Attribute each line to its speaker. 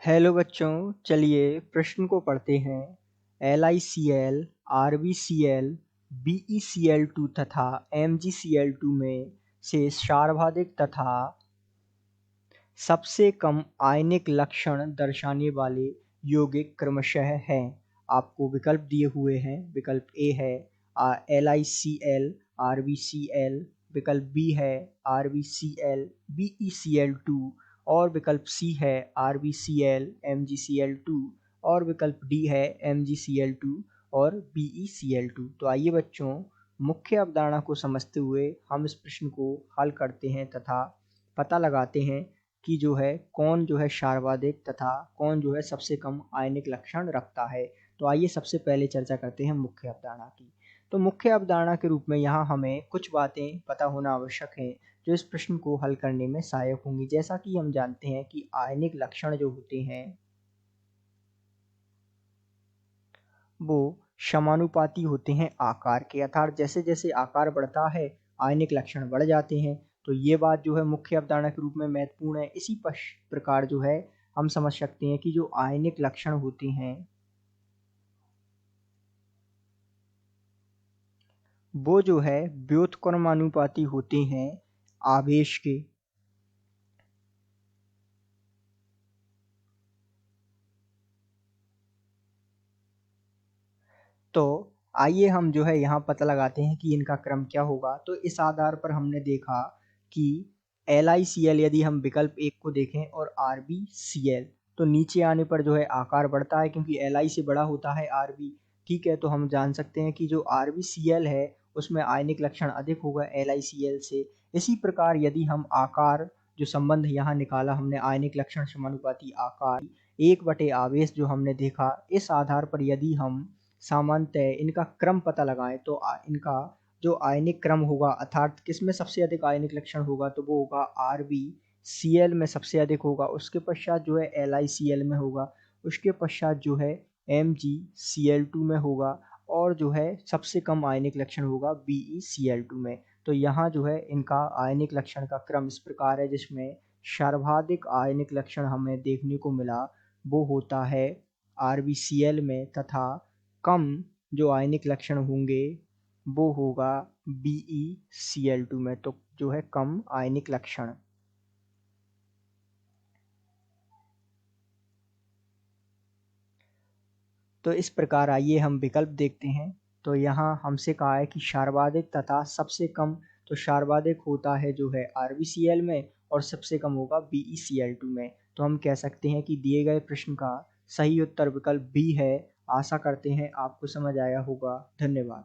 Speaker 1: Hello बच्चों, चलिए प्रश्न को पढ़ते हैं। LiCl, RbCl, BeCl2 तथा MgCl2 में से सर्वाधिक तथा सबसे कम आयनिक लक्षण दर्शाने वाले यौगिक क्रमशः हैं। आपको विकल्प दिए हुए हैं। विकल्प ए है LiCl, RbCl, विकल्प बी है RbCl, BeCl2 और विकल्प सी है RbCl, MgCl2 और विकल्प डी है MgCl2 और BeCl2। तो आइए बच्चों, मुख्य अवधारणा को समझते हुए हम इस प्रश्न को हल करते हैं तथा पता लगाते हैं कि कौन सर्वाधिक तथा कौन सबसे कम आयनिक लक्षण रखता है। तो आइए सबसे पहले चर्चा करते हैं मुख्य अवधारणा की। तो मुख्य अवधारणा के रूप में यहाँ हमें कुछ बातें पता होना आवश्यक है जो इस प्रश्न को हल करने में सहायक होंगी। जैसा कि हम जानते हैं कि आयनिक लक्षण जो होते हैं वो समानुपाती होते हैं आकार के, अर्थात जैसे जैसे आकार बढ़ता है आयनिक लक्षण बढ़ जाते हैं। तो ये बात मुख्य अवधारणा के रूप में महत्वपूर्ण है। इसी प्रकार हम समझ सकते हैं कि जो आयनिक लक्षण होते हैं वो व्युत्क्रमानुपाती होते हैं आवेश के। तो आइए हम यहाँ पता लगाते हैं कि इनका क्रम क्या होगा। तो इस आधार पर हमने देखा कि LiCl यदि हम विकल्प एक को देखें और RbCl, तो नीचे आने पर आकार बढ़ता है क्योंकि Li से बड़ा होता है Rb। ठीक है, तो हम जान सकते हैं कि जो RbCl है उसमें आयनिक लक्षण अधिक होगा LiCl से। इसी प्रकार यदि हम आकार जो संबंध यहाँ निकाला हमने, आयनिक लक्षण समानुपाती आकार 1/आवेश जो हमने देखा, इस आधार पर यदि हम सामान्यतः इनका क्रम पता लगाएं तो इनका जो आयनिक क्रम होगा, अर्थात किसमें सबसे अधिक आयनिक लक्षण होगा, तो वो होगा RbCl में सबसे अधिक होगा। उसके पश्चात LiCl में होगा। उसके पश्चात MgCl2 में होगा और सबसे कम आयनिक लक्षण होगा BeCl2 में। तो यहाँ इनका आयनिक लक्षण का क्रम इस प्रकार है, जिसमें सर्वाधिक आयनिक लक्षण हमें देखने को मिला वो होता है RbCl में तथा कम जो आयनिक लक्षण होंगे वो होगा BeCl2 में। तो कम आयनिक लक्षण। तो इस प्रकार आइए हम विकल्प देखते हैं। तो यहाँ हमसे कहा है कि सर्वाधिक तथा सबसे कम। तो सर्वाधिक होता है RbCl में और सबसे कम होगा BeCl2 में। तो हम कह सकते हैं कि दिए गए प्रश्न का सही उत्तर विकल्प बी है। आशा करते हैं आपको समझ आया होगा। धन्यवाद।